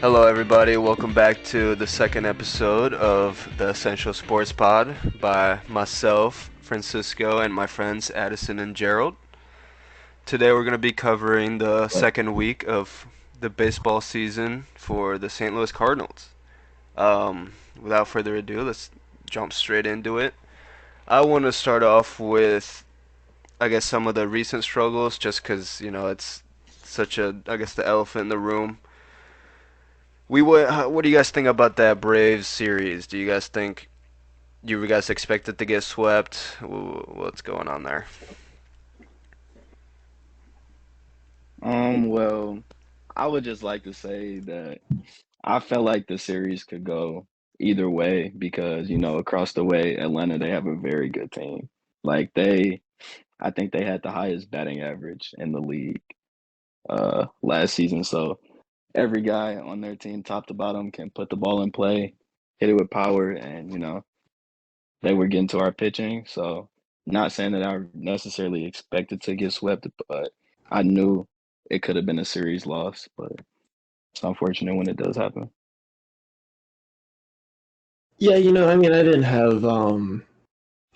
Hello, everybody. Welcome back to the second episode of the Essential Sports Pod by myself, Francisco, and my friends Addison and Gerald. Today, we're going to be covering the second week of the baseball season for the St. Louis Cardinals. Without further ado, let's jump straight into it. I want to start off with, I guess, some of the recent struggles, just because, it's such a, I guess, the elephant in the room. What do you guys think about that Braves series? Do you guys think you guys expect it to get swept? What's going on there? Well, I would just like to say that I felt like the series could go either way because, across the way, Atlanta, they have a very good team. Like I think they had the highest batting average in the league last season. So every guy on their team, top to bottom, can put the ball in play, hit it with power, and they were getting to our pitching. So not saying that I necessarily expected to get swept, but I knew it could have been a series loss, but it's unfortunate when it does happen. Yeah, I didn't have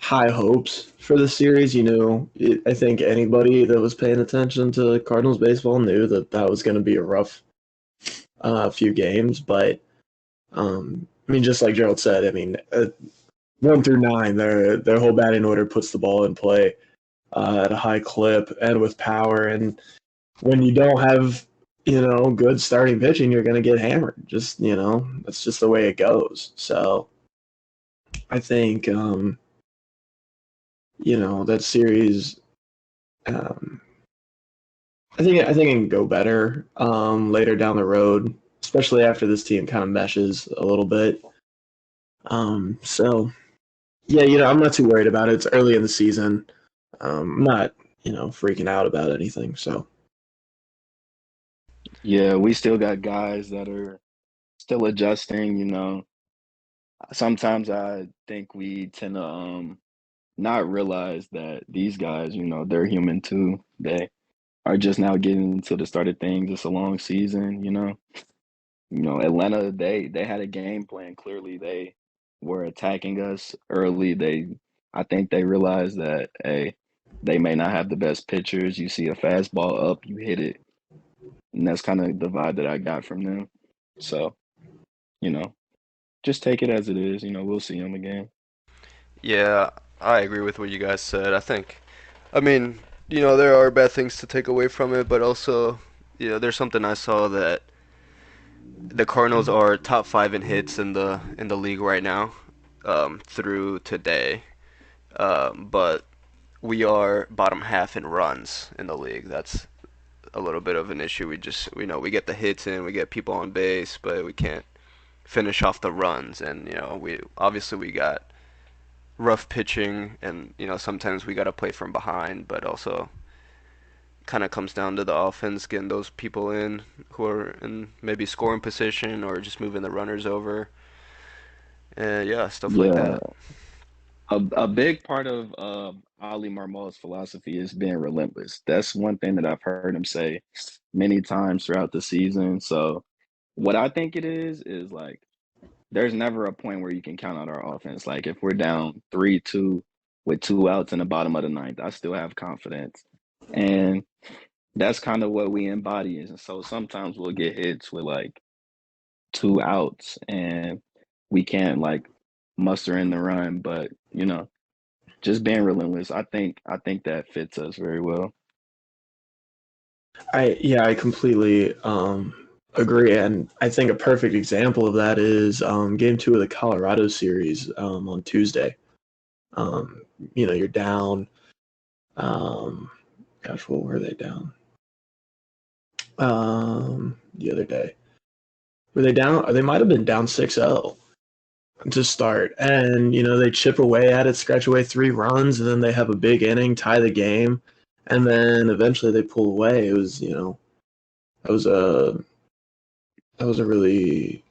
high hopes for the series. I think anybody that was paying attention to Cardinals baseball knew that that was going to be a rough few games. But just like Gerald said, 1 through 9, their whole batting order puts the ball in play at a high clip and with power. And when you don't have good starting pitching, you're going to get hammered. That's just the way it goes. So I think that series. Um, I think it can go better later down the road, especially after this team kind of meshes a little bit. So yeah, I'm not too worried about it. It's early in the season. I'm not freaking out about anything. So Yeah, we still got guys that are still adjusting. Sometimes I think we tend to not realize that these guys, they're human too. They are just now getting into the start of things. It's a long season. Atlanta, they had a game plan. Clearly, they were attacking us early. I think they realized that, hey, they may not have the best pitchers. You see a fastball up, you hit it, and that's kind of the vibe that I got from them. So, you know, just take it as it is. We'll see them again. Yeah, I agree with what you guys said. I mean, there are bad things to take away from it, but also, there's something I saw that the Cardinals are top five in hits in the league right now, through today. But we are bottom half in runs in the league. That's a little bit of an issue. We know we get the hits in, we get people on base, but we can't finish off the runs. And we got rough pitching, and sometimes we got to play from behind, but also kind of comes down to the offense getting those people in who are in maybe scoring position or just moving the runners over. And yeah, stuff like Yeah, that. a big part of Ali Marmol's philosophy is being relentless. That's one thing that I've heard him say many times throughout the season. So, what I think it is like there's never a point where you can count out our offense. Like if we're down 3-2 with 2 outs in the bottom of the ninth, I still have confidence. And that's kind of what we embody. And so sometimes we'll get hits with like 2 outs and we can't like muster in the run, but just being relentless, I think that fits us very well. I completely agree, and I think a perfect example of that is Game 2 of the Colorado series on Tuesday. Um, you're down. Um, Gosh, what were they down? The other day, were they down? They might have been down 6-0 to start, and they chip away at it, scratch away 3 runs, and then they have a big inning, tie the game, and then eventually they pull away. It was that was a that was a really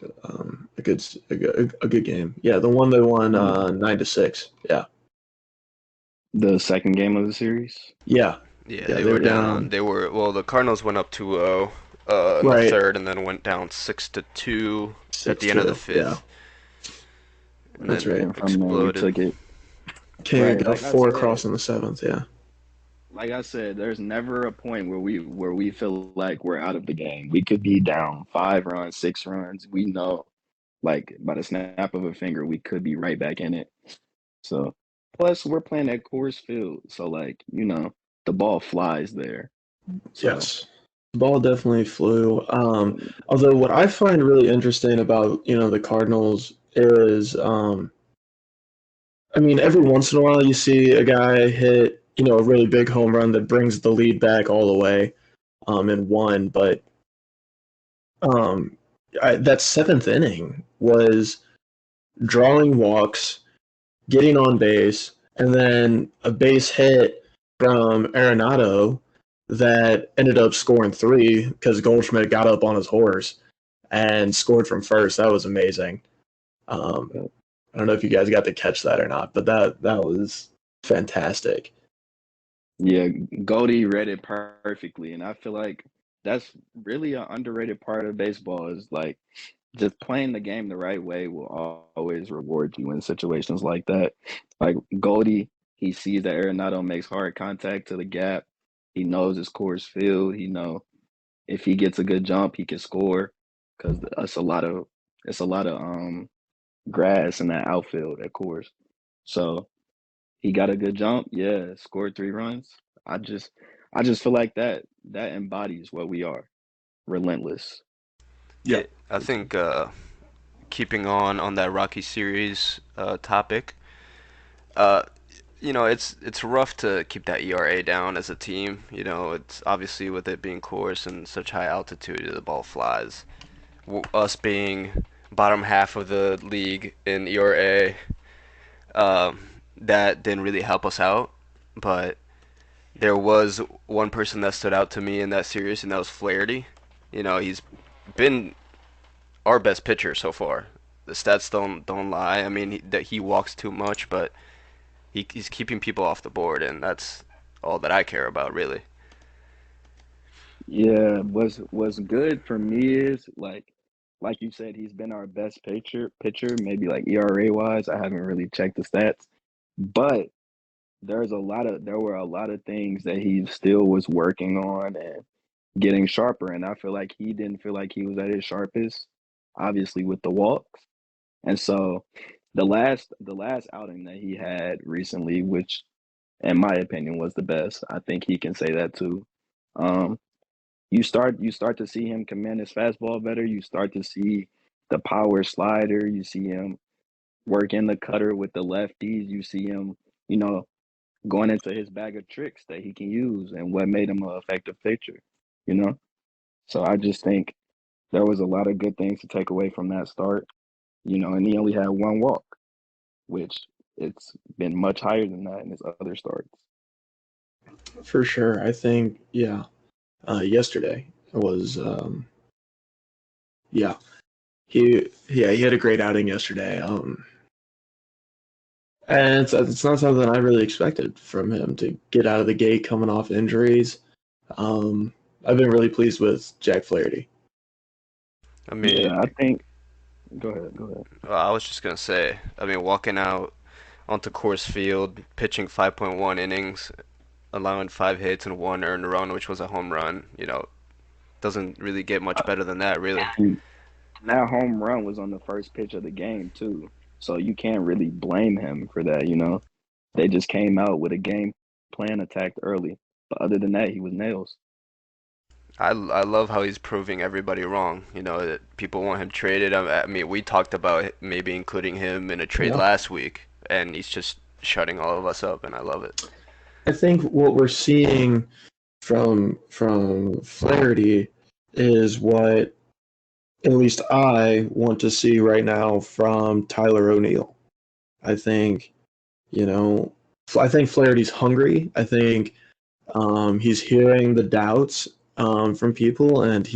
a good game. Yeah, the one they won Yeah. 9-6. Yeah, The second game of the series. yeah, Yeah, yeah. they They were were down. down. They were well. The Cardinals went up 2-0, in the Right. third, and then went down 6-2 at the end of the 6-2. Yeah, fifth, and that's then right. And from there, we exploded. took it. King Right. got four across in the seventh. Yeah. Like I said, there's never a point where we feel like we're out of the game. We could be down 5 runs, 6 runs. We know, like by the snap of a finger, we could be right back in it. So, plus we're playing at Coors Field, so like the ball flies there. So, Yes. The ball definitely flew. um, Although what I find really interesting about, the Cardinals is, I mean, every once in a while you see a guy hit, a really big home run that brings the lead back all the way, and won. But that seventh inning was drawing walks, getting on base, and then a base hit from Arenado that ended up scoring three because Goldschmidt got up on his horse and scored from first. That was amazing. Um, I don't know if you guys got to catch that or not, but that was fantastic. yeah, Goldie read it perfectly, and I feel like that's really an underrated part of baseball is like just playing the game the right way will always reward you in situations like that. Like Goldie, he sees that Arenado makes hard contact to the gap. He knows his Coors Field. He know if he gets a good jump, he can score because it's a lot of grass in that outfield at Coors. So he got a good jump. Yeah, scored 3 runs. I just I just feel like that embodies what we are. Relentless. Yeah, I think keeping on that Rocky series topic, uh, it's rough to keep that ERA down as a team. It's obviously with it being course and such high altitude, the ball flies. Us being bottom half of the league in ERA, that didn't really help us out. But there was one person that stood out to me in that series, and that was Flaherty. He's been our best pitcher so far. The stats don't lie. I mean, that he walks too much, but he's keeping people off the board, and that's all that I care about, really. Yeah, what's good for me is like you said, he's been our best pitcher, maybe like ERA wise. I haven't really checked the stats, but there were a lot of things that he still was working on and getting sharper. And I feel like he didn't feel like he was at his sharpest, obviously with the walks. And so the last outing that he had recently, which in my opinion was the best, I think he can say that too. Um, you start to see him command his fastball better. You start to see the power slider. You see him work in the cutter with the lefties. You see him, you know, going into his bag of tricks that he can use and what made him an effective pitcher, you know? So I just think there was a lot of good things to take away from that start, and he only had one walk, which it's been much higher than that in his other starts. for sure. I think yesterday was yeah he had a great outing yesterday. And it's not something I really expected from him to get out of the gate coming off injuries. Um, I've been really pleased with Jack Flaherty. I mean, Yeah, I think go ahead. I was just gonna say, I mean, walking out onto Coors Field, pitching 5.1 innings, allowing 5 hits and one earned run, which was a home run. Doesn't really get much better than that, really. And that home run was on the first pitch of the game too. So you can't really blame him for that. They just came out with a game plan attacked early. But other than that, he was nails. I love how he's proving everybody wrong. That people want him traded. I mean, we talked about maybe including him in a trade Yeah, last week, and he's just shutting all of us up, and I love it. I think what we're seeing from Flaherty is what at least I want to see right now from Tyler O'Neill. I think you know I think Flaherty's hungry. I think he's hearing the doubts from people, and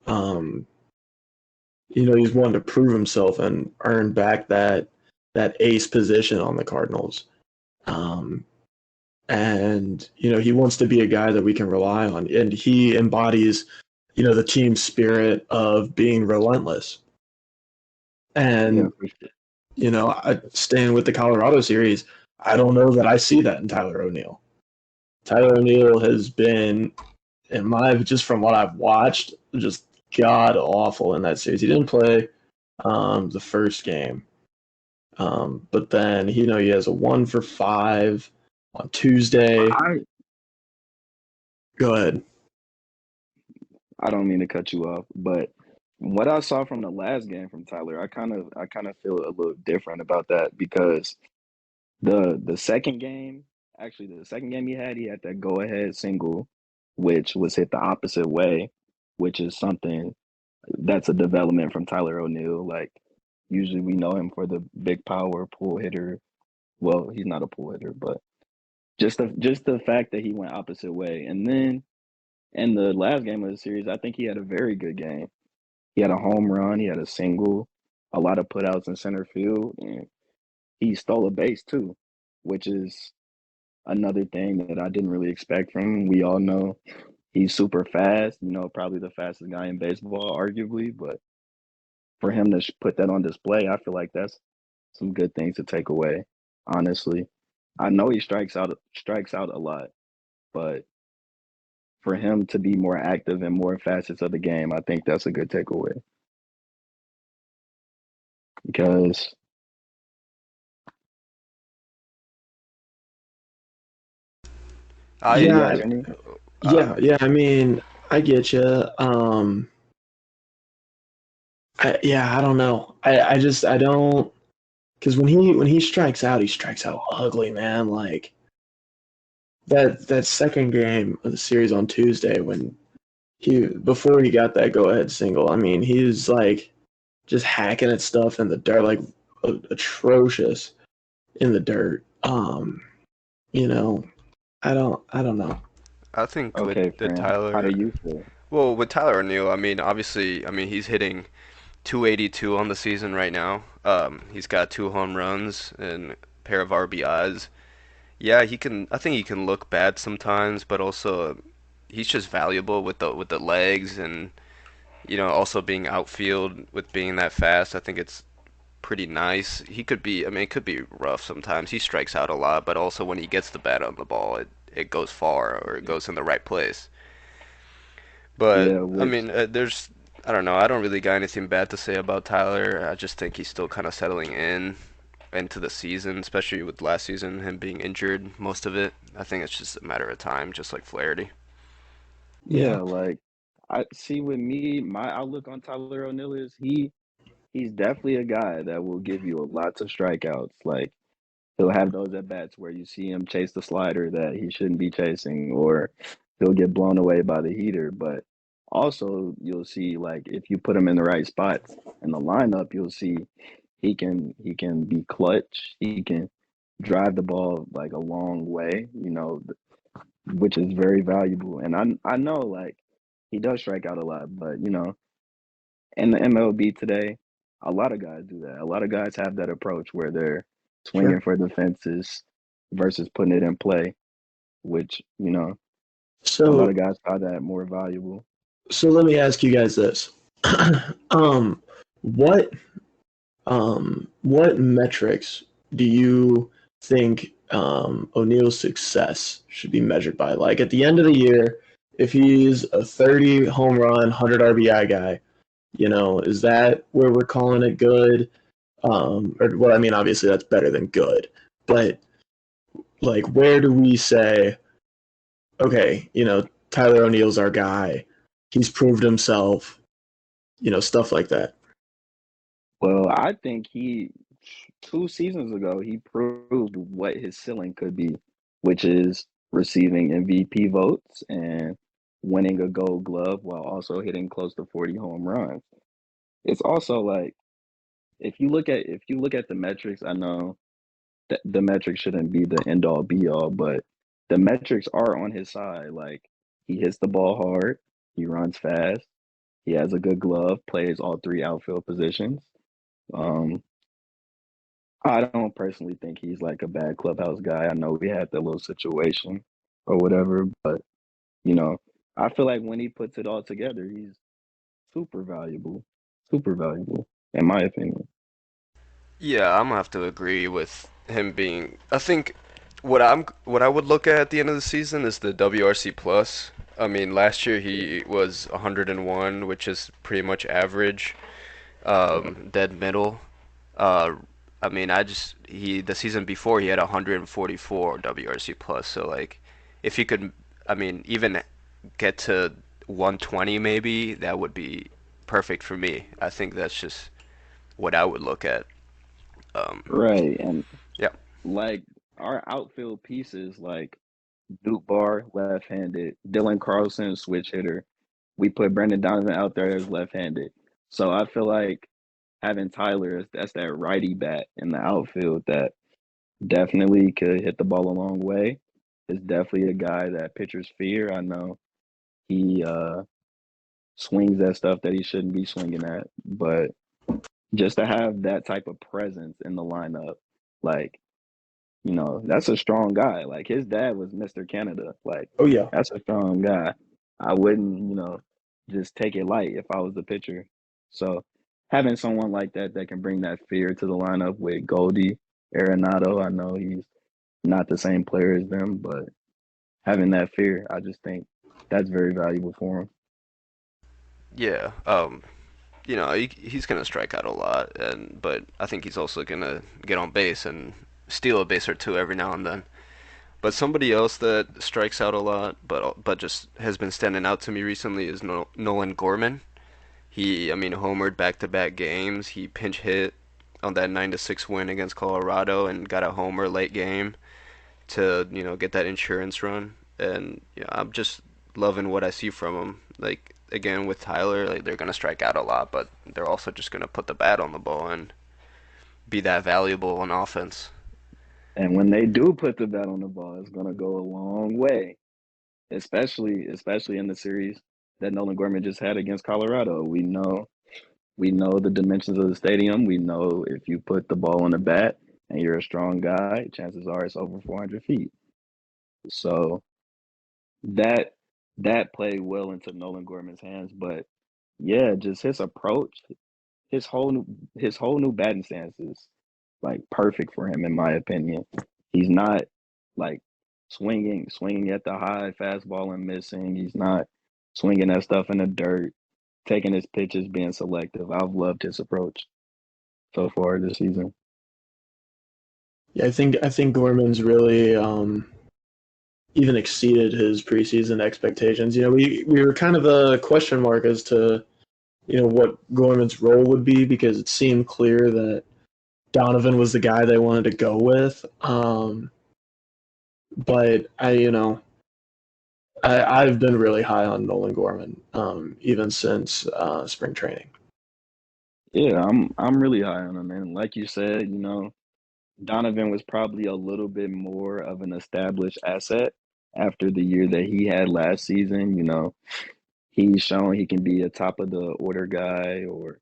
um, he's wanting to prove himself and earn back that ace position on the Cardinals. Um, and he wants to be a guy that we can rely on, and he embodies the team spirit of being relentless. Yeah, And for sure. staying with the Colorado series, I don't know that I see that in Tyler O'Neill. Tyler O'Neill has been, just from what I've watched, just god awful in that series. He didn't play the first game, but then he has a 1 for 5 on Tuesday. I Go ahead. I don't mean to cut you off, but what I saw from the last game from Tyler, I kind of feel a little different about that because the second game, actually the second game he had that go ahead single, which was hit the opposite way, which is something that's a development from Tyler O'Neill. Like usually we know him for the big power pull hitter. Well, he's not a pull hitter, but just the fact that he went opposite way. And then in the last game of the series, I think he had a very good game. He had a home run, he had a single, a lot of putouts in center field, and he stole a base too, which is another thing that I didn't really expect from him. We all know he's super fast, probably the fastest guy in baseball, arguably, but for him to put that on display, I feel like that's some good things to take away, honestly. I know he strikes out a lot, but for him to be more active in more facets of the game, I think that's a good takeaway. Because do you I guys Yeah, hear me? yeah, yeah. I mean, I get you. I don't know. I don't, because when he strikes out, he strikes out ugly, man. Like that second game of the series on Tuesday when before he got that go ahead single. I mean, he was like just hacking at stuff in the dirt, like atrocious in the dirt. You know, I don't know. I think with Okay, the friend. How do Tyler, you feel? well, with Tyler O'Neill, I mean, obviously, I mean, he's hitting 282 on the season right now. He's got 2 home runs and a pair of RBIs. Yeah, he can. I think he can look bad sometimes, but also he's just valuable with the legs and also being outfield with being that fast. I think it's pretty nice. He could be. I mean, it could be rough sometimes. He strikes out a lot, but also when he gets the bat on the ball, it goes far or it goes in the right place. But Yeah, I which mean, I don't know. I don't really got anything bad to say about Tyler. I just think he's still kind of settling in into the season, especially with last season him being injured most of it. I think it's just a matter of time, just like Flaherty. yeah, Yeah. like I see with me, my outlook on Tyler O'Neill is he's definitely a guy that will give you lots of strikeouts. Like he'll have those at bats where you see him chase the slider that he shouldn't be chasing, or he'll get blown away by the heater. But also, you'll see like if you put him in the right spots in the lineup, you'll see he can be clutch. He can drive the ball like a long way, which is very valuable. And I know like he does strike out a lot, but in the MLB today, a lot of guys do that. A lot of guys have that approach where they're swinging Sure. for the fences versus putting it in play, which, a lot So of guys find that more valuable. so let me ask you guys this. um, what what metrics do you think O'Neill's success should be measured by? Like at the end of the year, if he's a 30 home run, 100 RBI guy, is that where we're calling it good? Or well, I mean, obviously that's better than good, but like, where do we say, okay, Tyler O'Neill's our guy. He's proved himself, stuff like that. Well, I think 2 seasons ago, he proved what his ceiling could be, which is receiving MVP votes and winning a gold glove while also hitting close to 40 home runs. It's also like if you look at the metrics, I know that the metrics shouldn't be the end all be all, but the metrics are on his side. Like he hits the ball hard, he runs fast, he has a good glove, plays all three outfield positions. Um, I don't personally think he's like a bad clubhouse guy. I know we had that little situation or whatever, but you know, I feel like when he puts it all together, he's super valuable, in my opinion. Yeah, I'm gonna have to agree with him being. I think what I would look at the end of the season is the WRC plus. I mean, last year he was 101, which is pretty much average, Right. dead middle. Uh, I mean, I just he the season before he had 144 WRC plus. So like, if he could, I mean, even get to 120 maybe, that would be perfect for me. I think that's just what I would look at. Um, Right. And yeah, like our outfield pieces, like Duke Bar, left-handed, Dylan Carlson, switch hitter. We put Brendan Donovan out there as left-handed. So I feel like having Tyler that's that righty bat in the outfield that definitely could hit the ball a long way. Is definitely a guy that pitchers fear. I know he swings at stuff that he shouldn't be swinging at, but just to have that type of presence in the lineup, like that's a strong guy. Like his dad was Mr. Canada. Like Oh yeah. that's a strong guy. I wouldn't, just take it light if I was the pitcher. So having someone like that that can bring that fear to the lineup with Goldie, Arenado, I know he's not the same player as them, but having that fear, I just think that's very valuable for him. yeah. He's gonna strike out a lot, but I think he's also gonna get on base and steal a base or two every now and then. But somebody else that strikes out a lot, but just has been standing out to me recently is Nolan Gorman. I mean, homered back-to-back games. He pinch hit on that 9-6 win against Colorado and got a homer late game to get that insurance run. And I'm just loving what I see from him. Like again with Tyler, like they're gonna strike out a lot, but they're also just gonna put the bat on the ball and be that valuable on offense. And when they do put the bat on the ball, it's gonna go a long way, especially in the series that Nolan Gorman just had against Colorado. We know the dimensions of the stadium. We know if you put the ball on the bat and you're a strong guy, chances are it's over 400 feet. So that that played well into Nolan Gorman's hands. But yeah, just his approach, his whole new his whole new batting stance is like perfect for him in my opinion. He's not like swinging at the high fastball and missing. He's not swinging that stuff in the dirt, taking his pitches, being selective. I've loved his approach so far this season. Yeah, I think Gorman's really even exceeded his preseason expectations. We were kind of a question mark as to what Gorman's role would be because it seemed clear that Donovan was the guy they wanted to go with. But I've been really high on Nolan Gorman, even since spring training. Yeah, I'm really high on him, and like you said, Donovan was probably a little bit more of an established asset after the year that he had last season. He's shown he can be a top of the order guy or,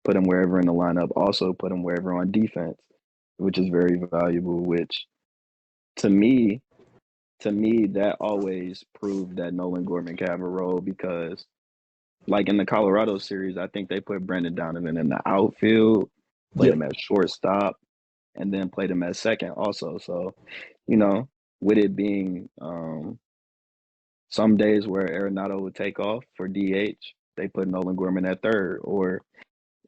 put him wherever in the lineup, also put him wherever on defense, which is very valuable, which to me, that always proved that Nolan Gorman can have a role because like in the Colorado series, I think they put Brendan Donovan in the outfield, played Yep. him at shortstop, and then played him at second also. So, you know, with it being some days where Arenado would take off for DH, they put Nolan Gorman at third. Or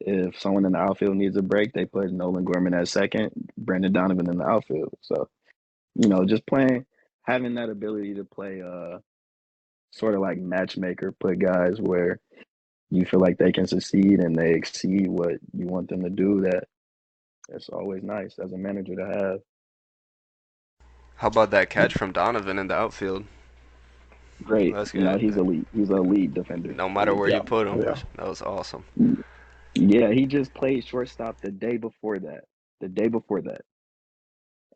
if someone in the outfield needs a break, they put Nolan Gorman at second, Brendan Donovan in the outfield. So, just having that ability to play sort of like matchmaker, put guys where you feel like they can succeed and they exceed what you want them to do, that's always nice as a manager to have. How about that catch from Donovan in the outfield? Great. That's good. He's elite. He's an elite defender. No matter Elite where you Yeah. defender. put Oh him, yeah. that was awesome. Yeah, he just played shortstop the day before that. The day before that.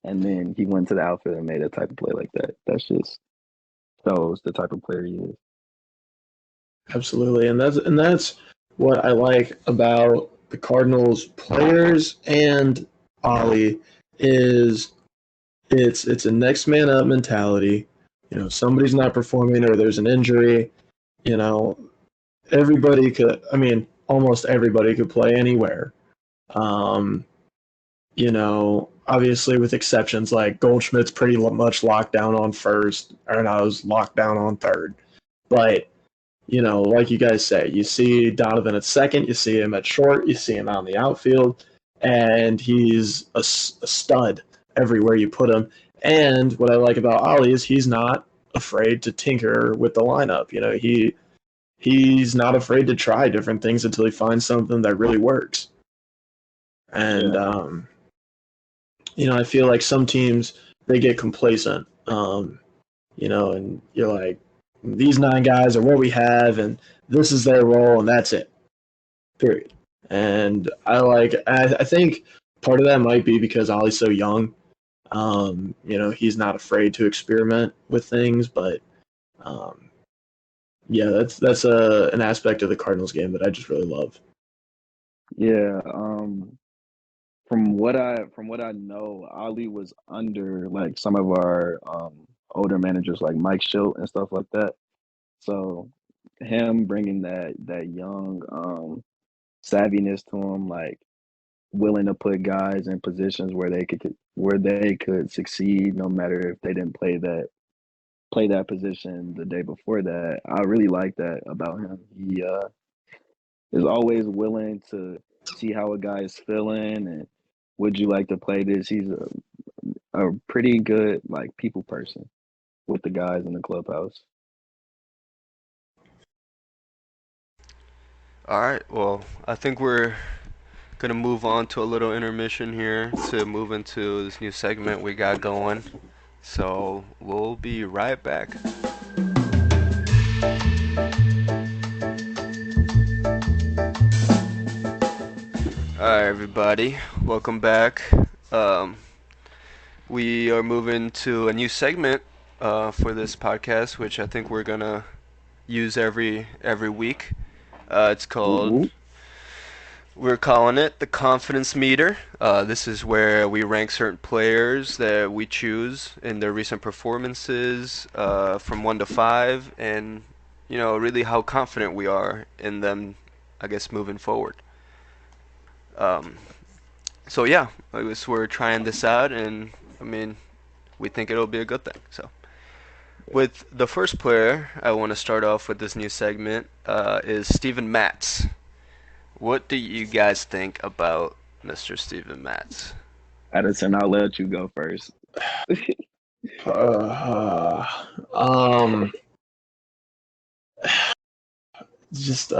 And then he went to the outfield and made a type of play like that. That's just shows the type of player he is. Absolutely, and that's what I like about the Cardinals players and Ollie is it's a next man up mentality. somebody's not performing or there's an injury, you know, everybody could, I mean, almost everybody could play anywhere. Um, obviously with exceptions like Goldschmidt's pretty much locked down on first, or I was locked down on third. But, like you guys say, you see Donovan at second, you see him at short, you see him out in the outfield, and he's a stud everywhere you put him. And what I like about Ollie is he's not afraid to tinker with the lineup. He's not afraid to try different things until he finds something that really works. And Yeah, I feel like some teams they get complacent. And you're like, these 9 guys are what we have, and this is their role, and that's it. Period. And I think part of that might be because Ollie's so young. He's not afraid to experiment with things, but um, yeah, that's an aspect of the Cardinals game that I just really love. yeah. From what I know, Ali was under like some of our older managers like Mike Schilt and stuff like that. So him bringing that young savviness to him, like willing to put guys in positions where they could succeed, no matter if they didn't play that position the day before that. I really like that about him. He is always willing to see how a guy is feeling and would you like to play this. He's a pretty good like people person with the guys in the clubhouse. All right. Well, I think we're gonna move on to a little intermission here to move into this new segment we got going. So we'll be right back. All right, everybody. Welcome back. Um, we are moving to a new segment for this podcast, which I think we're gonna use every week. It's Whoop, called whoop. We're calling it the confidence meter. This is where we rank certain players that we choose in their recent performances from 1 to 5, and really how confident we are in them. I guess moving forward. Um, so yeah, I guess we're trying this out, and I mean, we think it'll be a good thing. So with the first player, I want to start off with this new segment is Steven Matz. What do you guys think about Mr. Steven Matz? Addison, I'll let you go first. Uh, um, just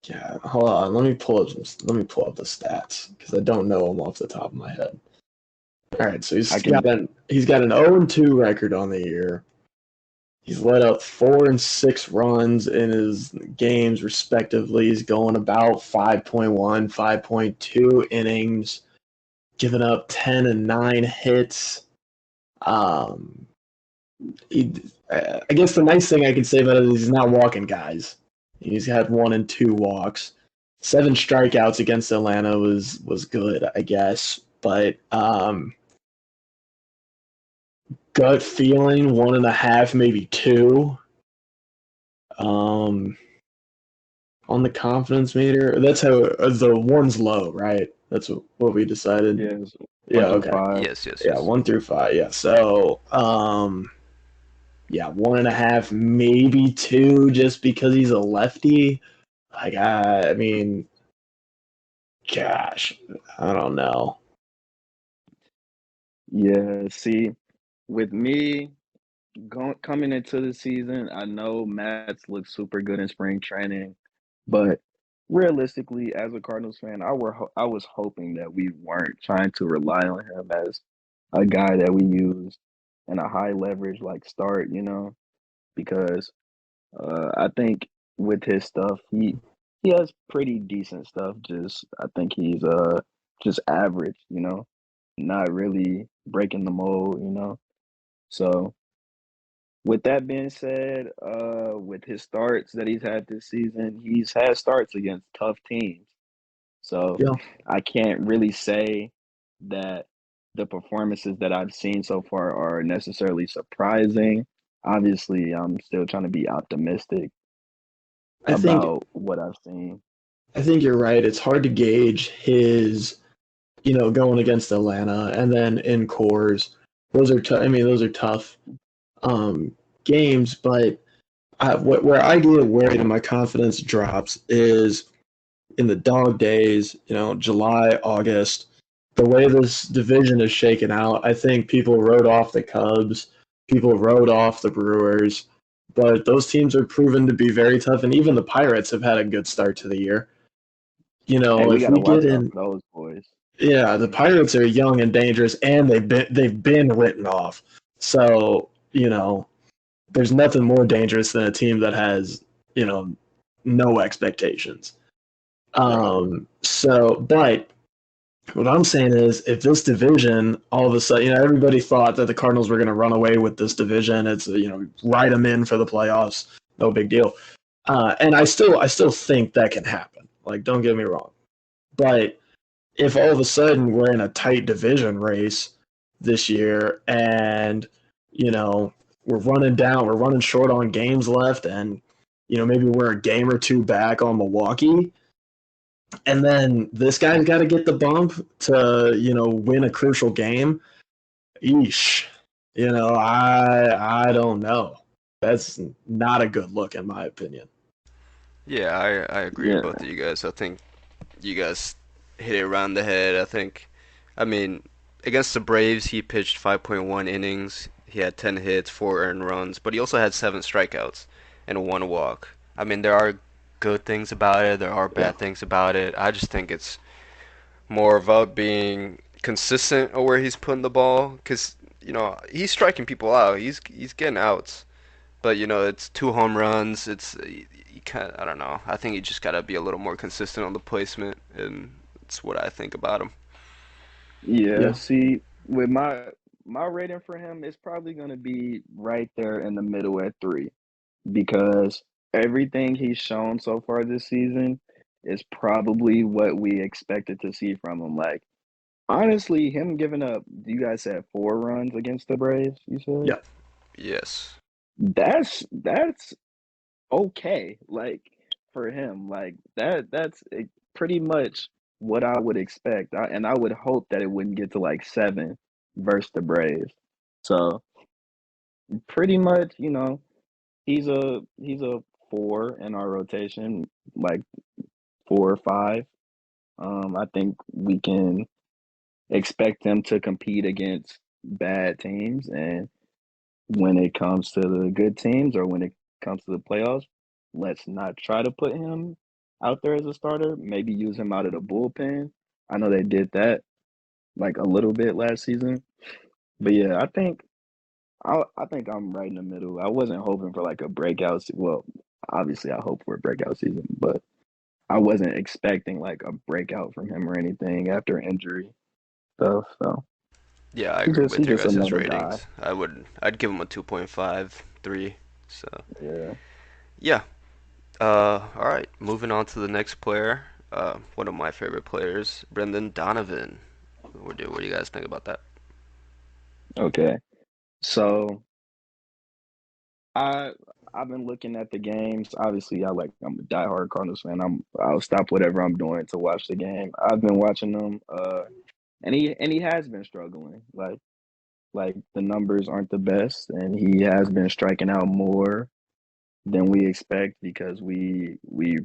yeah. Hold on. Let me pull up the stats because I don't know them off the top of my head. All right, so I can. he's got an 0-2 record on the year. He's let up 4 and 6 runs in his games, respectively. He's going about 5.1, 5.2 innings, giving up 10 and 9 hits. Um, I guess the nice thing I can say about it is he's not walking guys. He's had 1 and 2 walks. 7 strikeouts against Atlanta was good, I guess. But gut feeling 1.5, maybe 2. Um, on the confidence meter, that's how the one's low, right? That's what we decided. Yes, Yeah. one through Okay. five. Yes, yes, Yeah. yes. 1 through 5. Yeah. So yeah, 1.5, maybe 2, just because he's a lefty. Like, I mean, gosh, I don't know. Yeah, see, with me coming into the season, I know Mats looked super good in spring training, but realistically, as a Cardinals fan, I was hoping that we weren't trying to rely on him as a guy that we use in a high leverage like start, because I think with his stuff, he has pretty decent stuff. Just I think he's just average, not really breaking the mold. So with that being said, with his starts that he's had this season, he's had starts against tough teams. So Yeah. I can't really say that the performances that I've seen so far are necessarily surprising. Obviously, I'm still trying to be optimistic I think about what I've seen. I think you're right. It's hard to gauge his, going against Atlanta and then in cores. I mean, those are tough um, games, but where I get worried and my confidence drops is in the dog days, July, August. The way this division is shaken out, I think people wrote off the Cubs, people wrote off the Brewers, but those teams are proven to be very tough, and even the Pirates have had a good start to the year. Hey, we If got to we get watch out in, for those boys. yeah, the Pirates are young and dangerous, and they've been written off. So there's nothing more dangerous than a team that has you know no expectations. Right. But what I'm saying is, if this division all of a sudden, everybody thought that the Cardinals were going to run away with this division. It's ride them in for the playoffs, no big deal. And I still think that can happen. Like, don't get me wrong, but if all of a sudden we're in a tight division race this year, and you know we're running short on games left, and maybe we're a game or two back on Milwaukee, and then this guy's got to get the bump to win a crucial game. Eesh, I don't know. That's not a good look in my opinion. Yeah, I agree with Yeah. both of you guys. I think you guys hit it around the head. I mean, against the Braves, he pitched 5.1 innings. He had 10 hits, 4 earned runs, but he also had 7 strikeouts and 1 walk. I mean, there are good things about it, there are Yeah, bad things about it. I just think it's more about being consistent of where he's putting the ball, because he's striking people out. He's getting outs, but it's 2 home runs. You kind I don't know. I think you just gotta be a little more consistent on the placement, and it's what I think about him. Yeah. yeah, See, with my rating for him, it's probably going to be right there in the middle at 3 because everything he's shown so far this season is probably what we expected to see from him. Like, honestly, him giving up, you guys said 4 runs against the Braves, you said? yeah. Yes. That's okay. Like for him, like that's pretty much what I would expect. And I would hope that it wouldn't get to like 7 versus the Braves. So pretty much, he's a 4 in our rotation, like 4 or 5. I think we can expect him to compete against bad teams, and when it comes to the good teams or when it comes to the playoffs, let's not try to put him out there as a starter. Maybe use him out of the bullpen. I know they did that like a little bit last season, but yeah, I think I'm right in the middle. I wasn't hoping for like a breakout. Well, obviously I hope for a breakout season, but I wasn't expecting like a breakout from him or anything after injury stuff. So Yeah, I he's agree just with he's your just guys' another guy. ratings. I'd give him a 2.5, 3. So Yeah. yeah. All right. Moving on to the next player. One of my favorite players, Brendan Donovan. What do you guys think about that? Okay. So I I've been looking at the games. Obviously, I'm a diehard Cardinals fan. I'll stop whatever I'm doing to watch the game. I've been watching them, and he has been struggling. Like the numbers aren't the best, and he has been striking out more than we expect because we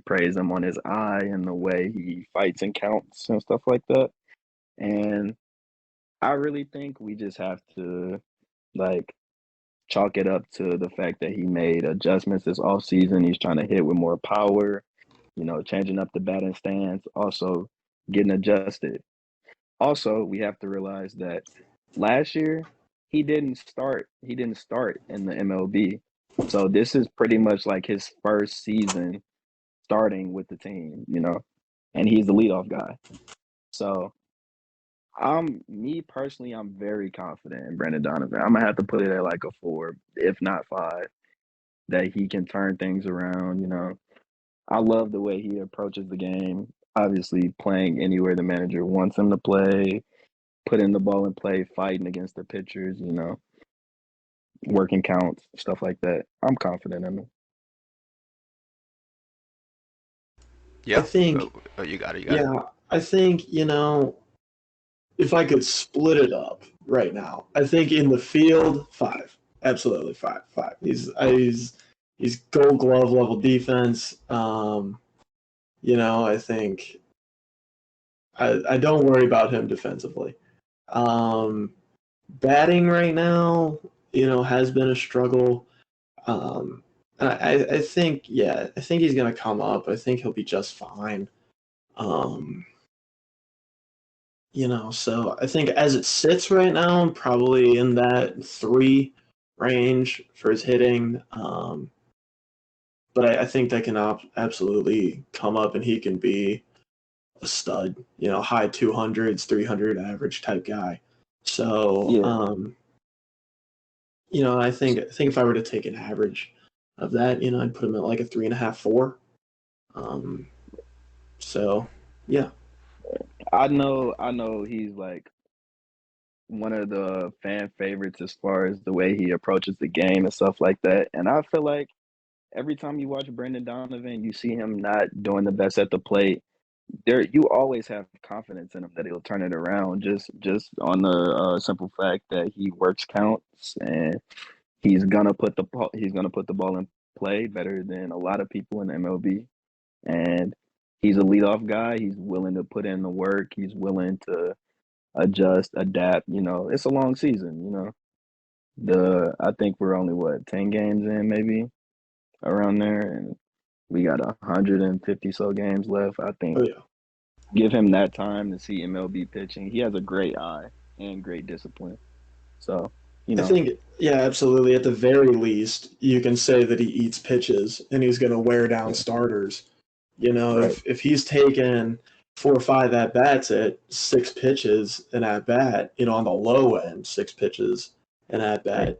praise him on his eye and the way he fights and counts and stuff like that. And I really think we just have to like chalk it up to the fact that he made adjustments this offseason. He's trying to hit with more power, changing up the batting stance, also getting adjusted. Also, we have to realize that last year he didn't start in the MLB. So this is pretty much like his first season starting with the team. And he's the leadoff guy. So me personally, I'm very confident in Brandon Donovan. I'm gonna have to put it at like a 4, if not 5, that he can turn things around. I love the way he approaches the game. Obviously, playing anywhere the manager wants him to play. putting the ball in play, fighting against the pitchers, working counts, stuff like that. I'm confident in him. I Yeah. Oh, think, oh, you got it. You got it. yeah, I think, if I could split it up right now, I think in the field, five. Absolutely five, five. He's gold glove level defense. I think I don't worry about him defensively. Um, Batting right now, has been a struggle. Um, I think, yeah, I think he's gonna come up. I think he'll be just fine. Um, so I think as it sits right now, I'm probably in that three range for his hitting. But I think that can absolutely come up and he can be a stud, high 200s, 300 average type guy. So, Yeah. I think if I were to take an average of that, I'd put him at like a 3.5, 4. Um, so, yeah. I know he's like one of the fan favorites as far as the way he approaches the game and stuff like that. And I feel like every time you watch Brendan Donovan, you see him not doing the best at the plate. You always have confidence in him that he'll turn it around. Just on the simple fact that he works counts and he's gonna put the ball in play better than a lot of people in MLB. And he's a leadoff guy. He's willing to put in the work. He's willing to adjust, adapt. It's a long season. I think we're only what 10 games in, maybe around there, and we got 150 so games left. I Oh, think yeah. give him that time to see MLB pitching. He has a great eye and great discipline. So, you I know, think, yeah, absolutely. At the very least, you can say that he eats pitches and he's going to wear down yeah, starters. right, If he's taken 4 or 5 at bats at 6 pitches an at bat, on the low end, 6 pitches an at right, bat,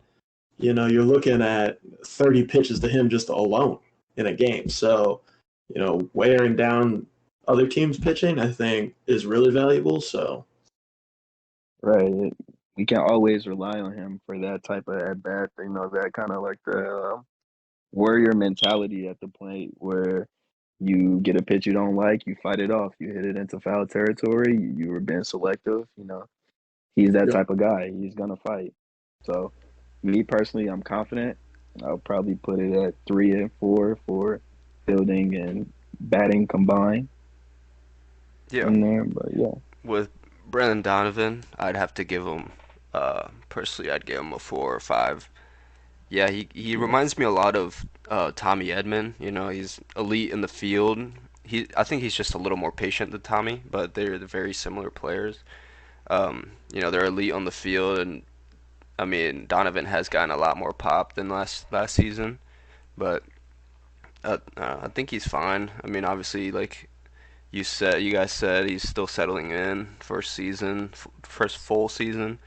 you're looking at 30 pitches to him just alone in a game. So, wearing down other teams' pitching, I think, is really valuable. So, right. We can always rely on him for that type of at bat. That kind of like the warrior mentality at the plate where you get a pitch you don't like, you fight it off, you hit it into foul territory, you were being selective. He's that yeah. type of guy. He's gonna fight. So, me personally, I'm confident. I'll probably put it at 3 and 4 for fielding and batting combined Yeah. in there. But yeah, With Brandon Donovan, I'd have to give him. Personally, I'd give him a 4 or 5. Yeah, he yeah, reminds me a lot of Tommy Edman. He's elite in the field. I think he's just a little more patient than Tommy, but they're very similar players. They're elite on the field, and I mean Donovan has gotten a lot more pop than last season, but I think he's fine. I mean, obviously, like you guys said, he's still settling in first full season.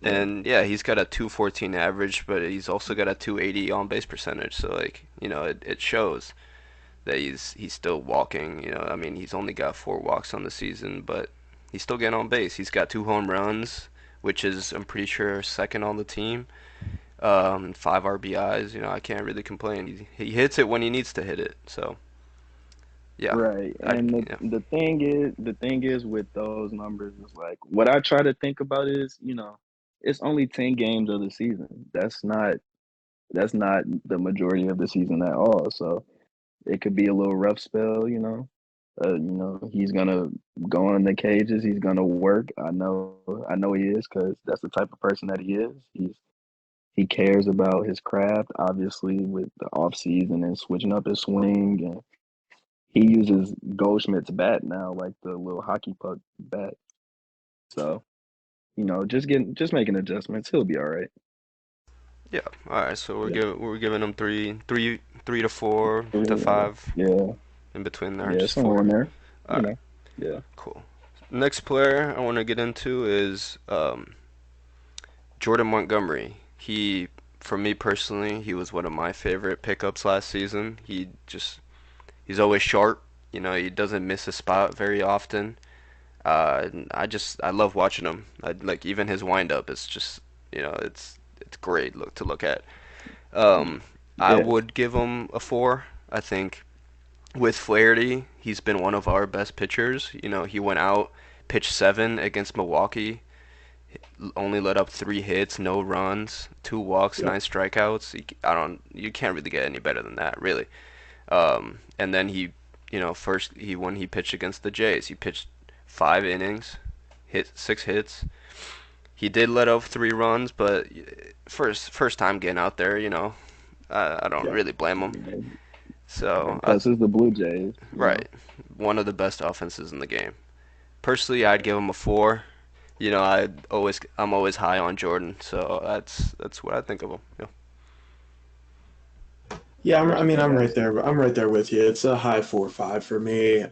yeah, And yeah, he's got a 214 average, but he's also got a 280 on base percentage. So like, it shows that he's still walking. I mean, he's only got 4 walks on the season, but he's still getting on base. He's got 2 home runs, which is I'm pretty sure second on the team. 5 RBIs. I can't really complain. He hits it when he needs to hit it. So yeah, right. I'd And the yeah the thing is with those numbers is like what I try to think about is it's only 10 games of the season. That's not the majority of the season at all. So it could be a little rough spell. He's gonna go in the cages. He's gonna work. I know he is because that's the type of person that he is. He cares about his craft, obviously, with the off season and switching up his swing. And he uses Goldschmidt's bat now, like the little hockey puck bat. So just making adjustments. He'll be all right. yeah. All right, so Yeah. we're giving him 3 to 4 to 5 Yeah, in between there, yeah, just somewhere four. in there. All You right, know, yeah, cool. Next player I want to get into is Jordan Montgomery. For me personally, he was one of my favorite pickups last season. He's always sharp. He doesn't miss a spot very often. I love watching him. Like even his windup is just it's great to look at. Um, I Yeah, would give him a 4. I think with Flaherty, he's been one of our best pitchers. He went out, pitched 7 against Milwaukee, only let up 3 hits, no runs, 2 walks, Yep. 9 strikeouts. You can't really get any better than that, really. And then first when he pitched against the Jays, he pitched 5 innings, hit 6 hits. He did let up 3 runs, but first time getting out there, I don't Yeah. really blame him. So plus it's the Blue Jays, you know. right, one of the best offenses in the game. Personally, I'd give him a 4. I'm always high on Jordan, so that's what I think of him. Yeah. Yeah, I mean, I I'm got right there. I'm right there with you. It's a high 4.5 for me.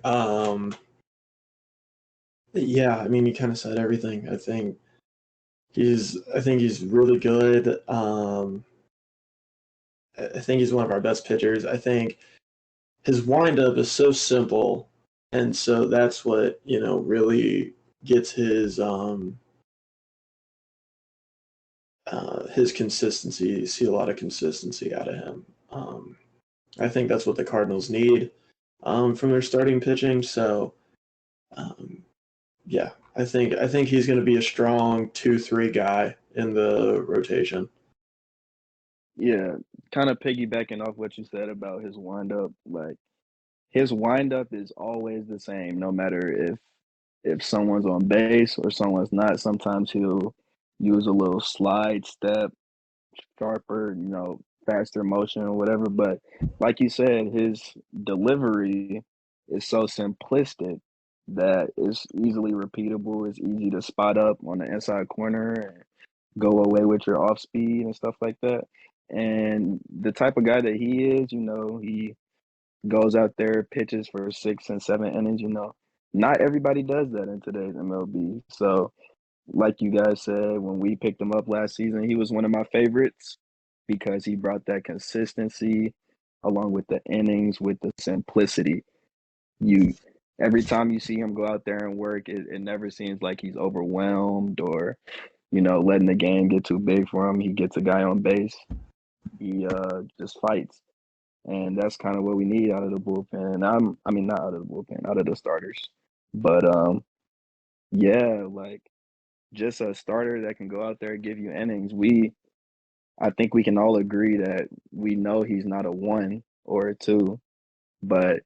Yeah, I mean, you kind of said everything. I think he's really good. I think he's one of our best pitchers. I think his windup is so simple, and so that's what really gets his consistency. You see a lot of consistency out of him. I think that's what the Cardinals need from their starting pitching. So um, yeah, I think he's going to be a strong 2-3 guy in the rotation. yeah, kind of piggybacking off what you said about his windup. Like his windup is always the same, no matter if someone's on base or someone's not. Sometimes he'll use a little slide step, sharper, faster motion or whatever. But like you said, his delivery is so simplistic that it's easily repeatable. It's easy to spot up on the inside corner and go away with your off speed and stuff like that. And the type of guy that he is, he goes out there, pitches for 6 and 7 innings. Not everybody does that in today's MLB. So like you guys said, when we picked him up last season, he was one of my favorites because he brought that consistency along with the innings, with the simplicity. You Every time you see him go out there and work, it never seems like he's overwhelmed or, letting the game get too big for him. He gets a guy on base. He just fights. And that's kind of what we need out of the bullpen. I mean not out of the bullpen, out of the starters. But yeah, like just a starter that can go out there and give you innings. I think we can all agree that we know he's not a 1 or a 2, but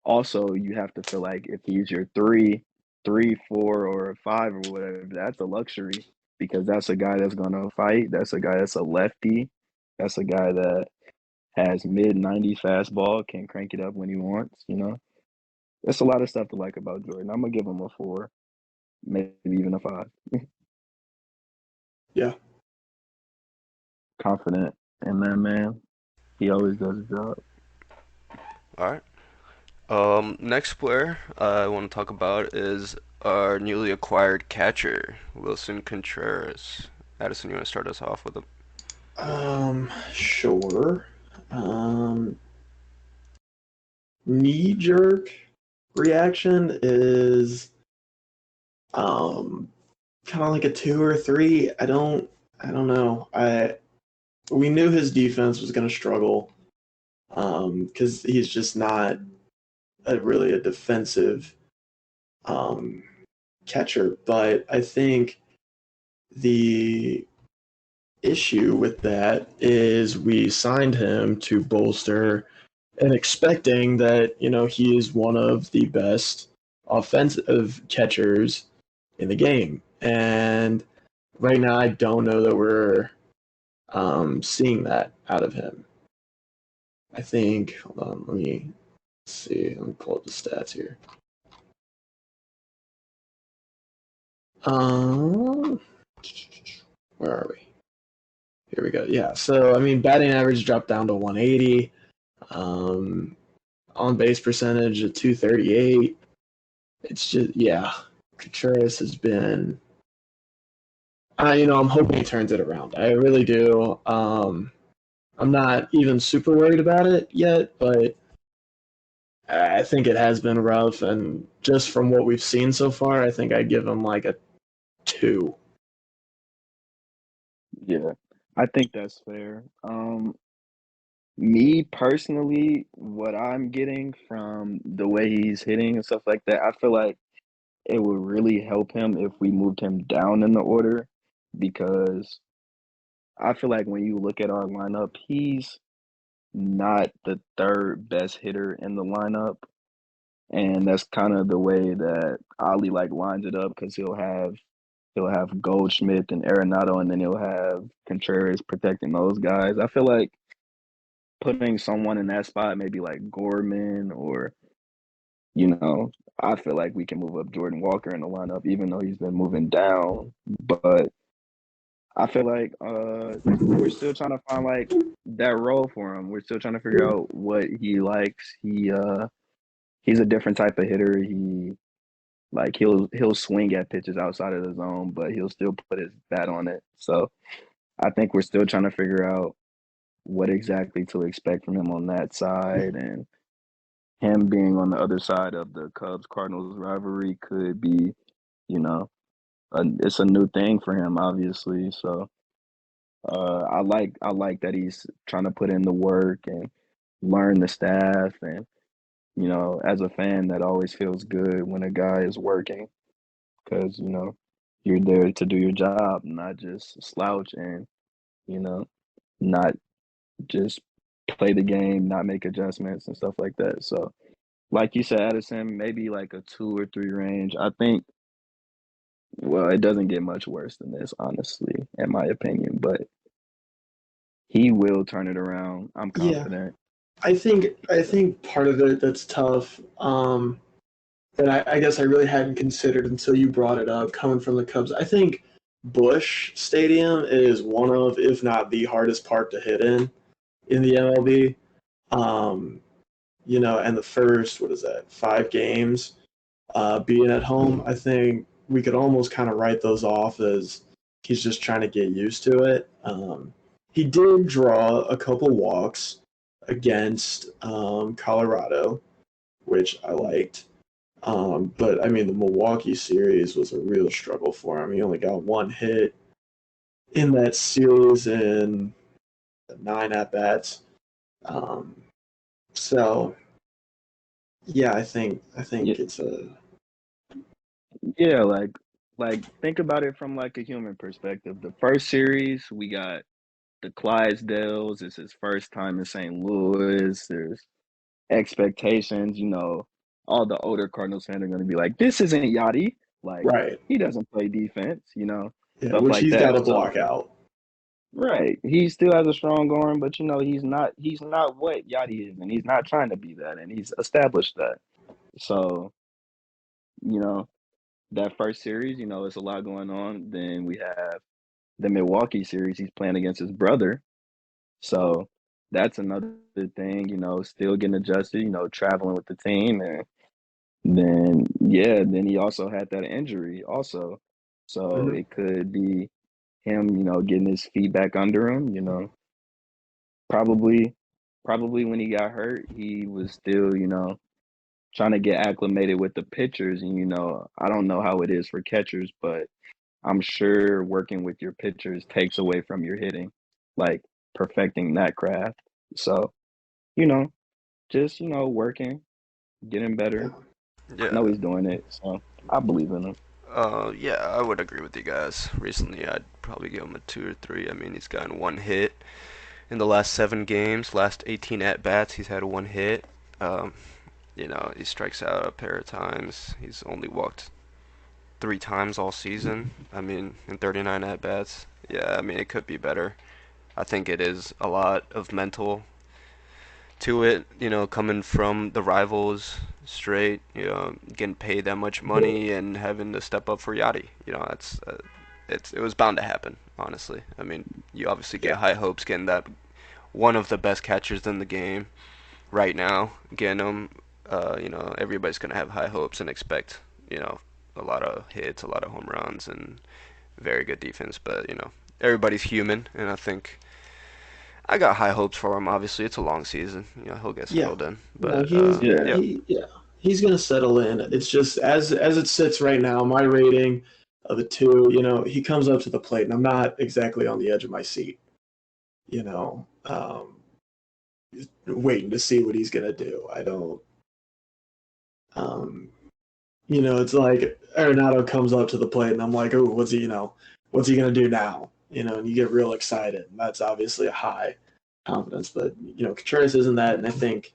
also you have to feel like if he's your 3, 4, or a 5 or whatever, that's a luxury because that's a guy that's gonna fight. That's a guy that's a lefty. That's a guy that has mid 90s fastball, can crank it up when he wants. That's a lot of stuff to like about Jordan. I'm gonna give him a 4, maybe even a 5. Yeah. Confident in that man. He always does his job. All right. Next player I want to talk about is our newly acquired catcher, Wilson Contreras. Addison, you want to start us off with him? Sure. Knee jerk reaction is um kind of like a 2 or 3. I don't know. We knew his defense was going to struggle because he's just not really a defensive um, catcher. But I think the issue with that is we signed him to bolster and expecting that he is one of the best offensive catchers in the game, and right now I don't know that we're seeing that out of him. I think. Hold on, let me see. Let me pull up the stats here. Um, where are we? Here we go. Yeah. So I mean, batting average dropped down to 180. Um, on base percentage at 238. It's just yeah. Contreras has been. I'm hoping he turns it around. I really do. I'm not even super worried about it yet, but I think it has been rough, and just from what we've seen so far, I think I'd give him like a 2. Yeah, I think that's fair. Me personally, what I'm getting from the way he's hitting and stuff like that, I feel like it would really help him if we moved him down in the order because I feel like when you look at our lineup, he's not the third best hitter in the lineup. And that's kind of the way that Ali like lines it up because he'll have Goldschmidt and Arenado, and then he'll have Contreras protecting those guys. I feel like putting someone in that spot, maybe like Gorman or you know, I feel like we can move up Jordan Walker in the lineup, even though he's been moving down. But I feel like we're still trying to find like that role for him. We're still trying to figure out what he likes. He's a different type of hitter. He'll swing at pitches outside of the zone, but he'll still put his bat on it. So I think we're still trying to figure out what exactly to expect from him on that side, and him being on the other side of the Cubs Cardinals rivalry could be, you know, it's a new thing for him, obviously. So I like that he's trying to put in the work and learn the staff, and as a fan, that always feels good when a guy is working because you're there to do your job, not just slouch and you know not just play the game, not make adjustments and stuff like that. So, like you said, Addison, maybe like a 2 or 3 range. I think. Well, it doesn't get much worse than this, honestly, in my opinion. But he will turn it around. I'm Yeah, confident. I think part of it that's tough, that I guess I really hadn't considered until you brought it up, coming from the Cubs. I think Busch Stadium is one of, if not the hardest park to hit in the MLB. Um, and the first, what is that, 5 games, being at home, I think we could almost kind of write those off as he's just trying to get used to it. He did draw a couple walks against Colorado, which I liked. But I mean, the Milwaukee series was a real struggle for him. He only got 1 hit in that series in 9 at bats. Um, so yeah, I think Yeah, it's a yeah. Like think about it from like a human perspective. The first series we got the Clydesdales. It's his first time in St. Louis. There's expectations. All the older Cardinals fans are going to be like, "This isn't Yachty. Like right. he doesn't play defense." Yeah, Stuff which like he's got that. to So block out. right. He still has a strong arm, but he's not what Yachty is, and he's not trying to be that, and he's established that. So, you know, that first series, it's a lot going on. Then we have the Milwaukee series. He's playing against his brother. So that's another thing, still getting adjusted, traveling with the team. And then yeah, then he also had that injury also. So Mhm. it could be him, getting his feet back under him, Probably, probably when he got hurt, he was still, trying to get acclimated with the pitchers. And, I don't know how it is for catchers, but I'm sure working with your pitchers takes away from your hitting, like perfecting that craft. So, you know, just, working, getting better. Yeah. I Yeah. know he's doing it, so I believe in him. Yeah, I would agree with you guys. Recently, I'd probably give him a 2 or 3. I mean, he's gotten 1 hit in the last 7 games. Last 18 at bats, he's had 1 hit. Um, he strikes out a pair of times. He's only walked 3 times all season. I mean, in 39 at bats. Yeah, I mean, it could be better. I think it is a lot of mental to it, coming from the rivals straight, getting paid that much money and having to step up for Yachty. It was bound to happen, honestly. I mean, you obviously Yeah. get high hopes getting that one of the best catchers in the game right now, getting him. Everybody's gonna have high hopes and expect, a lot of hits, a lot of home runs, and very good defense. But everybody's human, and I think I got high hopes for him. Obviously, it's a long season. He'll get Yeah. settled in. No, But Yeah. yeah, he's gonna settle in. It's just as it sits right now, my rating of a two. He comes up to the plate, and I'm not exactly on the edge of my seat. You know, waiting to see what he's gonna do. I don't. Um, it's like Arenado comes up to the plate, and I'm like, oh, what's he gonna do now? And you get real excited. And that's obviously a high confidence, but Contreras isn't that, and I think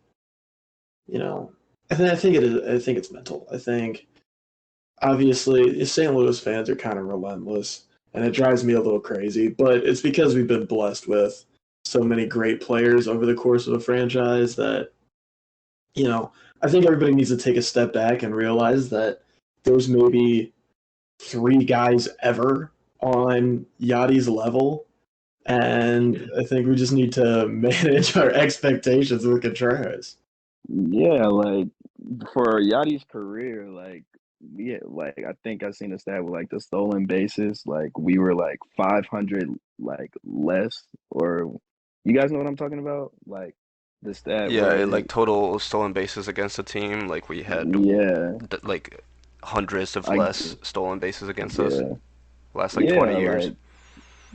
you know, I think it is. I think it's mental. I think obviously St. Louis fans are kind of relentless, and it drives me a little crazy. But it's because we've been blessed with so many great players over the course of a franchise that you know I think everybody needs to take a step back and realize that there's maybe three guys ever on Yachty's level. And I think we just need to manage our expectations with Contreras. Yeah, like for Yachty's career, like I think I seen a stat with like the stolen bases, like we were like 500 like less, or you guys know what I'm talking about? Like the stat yeah, where like total stolen bases against the team, like we had yeah, like hundreds of I less stolen bases against us yeah, last like yeah, 20 years. like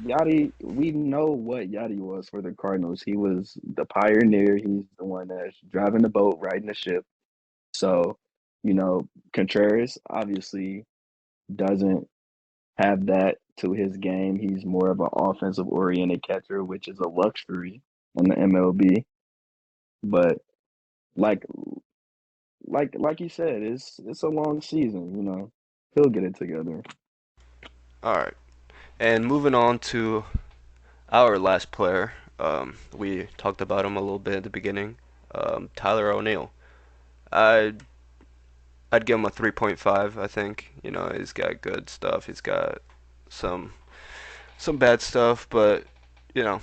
Yachty, we know what Yachty was for the Cardinals. He was the pioneer. He's the one that's driving the boat, riding the ship. So, you know, Contreras obviously doesn't have that to his game. He's more of an offensive oriented catcher, which is a luxury in the MLB. But like like you said, it's a long season, you know. He'll get it together. All right, and moving on to our last player. We talked about him a little bit at the beginning. Tyler O'Neill. I I'd give him a 3.5. I think he's got good stuff. He's got some some bad stuff, but you know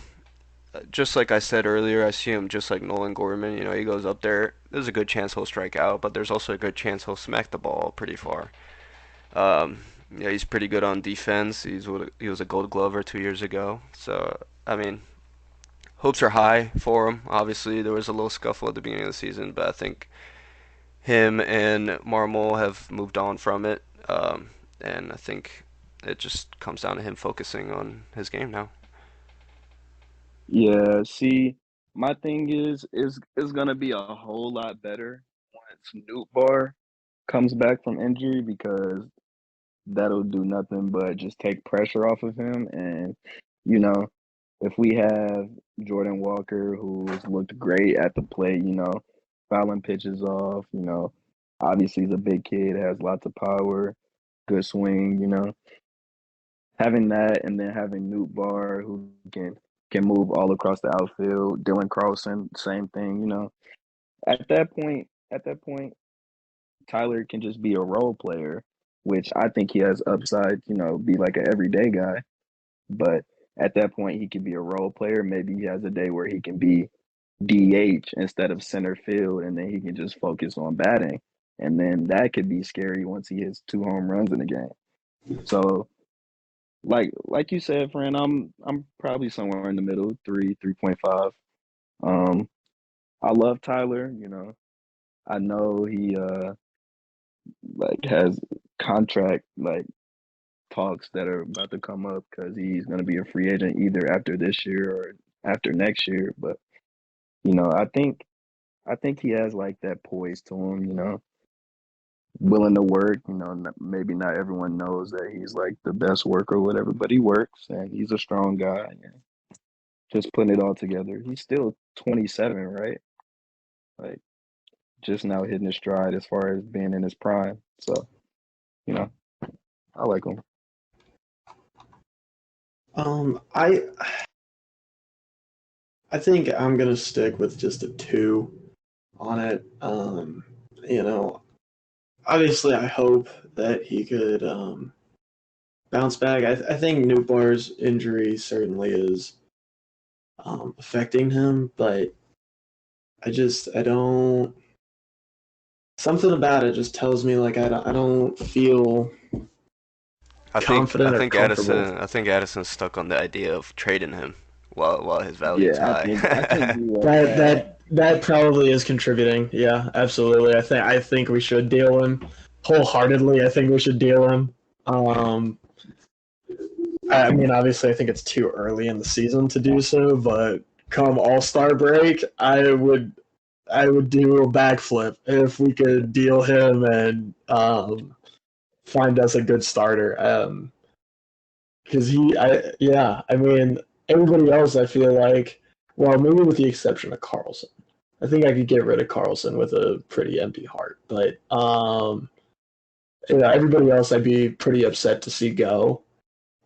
just like I said earlier, I see him just like Nolan Gorman. He goes up there. There's a good chance he'll strike out, but there's also a good chance he'll smack the ball pretty far. Yeah, he's pretty good on defense. He was a Gold Glover 2 years ago. So I mean, hopes are high for him. Obviously, there was a little scuffle at the beginning of the season, but I think him and Marmol have moved on from it, and I think it just comes down to him focusing on his game now. Yeah, see, my thing is gonna be a whole lot better once Newt comes back from injury because that'll do nothing but just take pressure off of him. And, you know, if we have Jordan Walker, who's looked great at the plate, fouling pitches off, obviously he's a big kid, has lots of power, good swing, having that and then having Newt Bar who can move all across the outfield, Dylan Carlson, same thing, At that point, Tyler can just be a role player, which I think he has upside, be like an everyday guy. But at that point, he could be a role player. Maybe he has a day where he can be DH instead of center field, and then he can just focus on batting. And then that could be scary once he hits 2 home runs in a game. So, like you said, friend, I'm probably somewhere in the middle, 3.5. Um, I love Tyler. I know he like has contract talks that are about to come up because he's going to be a free agent either after this year or after next year. But I think he has like that poise to him. Willing to work. Maybe not everyone knows that he's like the best worker or whatever, but he works and he's a strong guy. And just putting it all together. He's still 27, right? Like just now hitting his stride as far as being in his prime. So you know, I like him. I think I'm gonna stick with just a two on it. You know, Obviously, I hope that he could bounce back. I think Newbar's injury certainly is affecting him, but I don't. Something about it just tells me like I don't feel I think I confident or think comfortable. Addison's stuck on the idea of trading him while his value is Yeah, high. I think you are That bad. that probably is contributing. Yeah, absolutely. I think we should deal him wholeheartedly. I think we should deal him. Um, I mean, obviously, I think it's too early in the season to do so, but come All Star break, I would do a backflip if we could deal him and find us a good starter. Because I mean, everybody else, I feel like, well, maybe with the exception of Carlson. I think I could get rid of Carlson with a pretty empty heart, but yeah, everybody else, I'd be pretty upset to see go.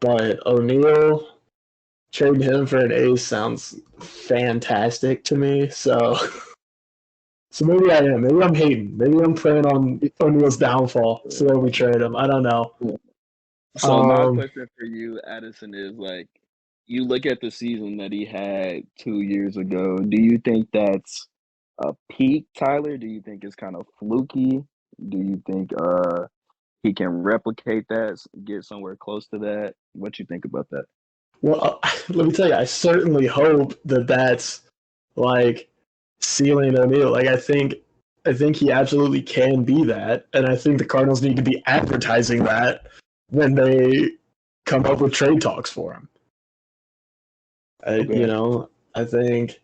But O'Neal, trading him for an ace sounds fantastic to me. So, so maybe I am. Maybe I'm hating. Maybe I'm praying on O'Neal's downfall so that we trade him. I don't know. So my Um, question for you, Addison, is like, you look at the season that he had 2 years ago. Do you think that's a peak, Tyler? Do you think it's kind of fluky? Do you think he can replicate that, get somewhere close to that? What you think about that? well, let me tell you, I certainly hope that that's like ceiling O'Neal. Like I think he absolutely can be that, and I think the Cardinals need to be advertising that when they come up with trade talks for him. Okay. I think,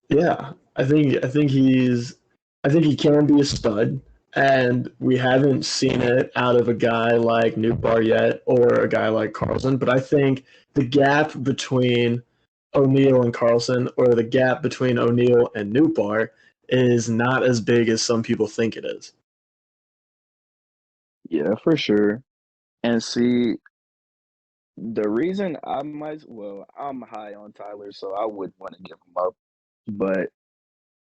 yeah, I think he can be a stud, and we haven't seen it out of a guy like Newbar yet, or a guy like Carlson. But I think the gap between O'Neal and Carlson, or the gap between O'Neal and Newbar, is not as big as some people think it is. Yeah, for sure. And see, the reason I might, well, I'm high on Tyler, so I would want to give him up. But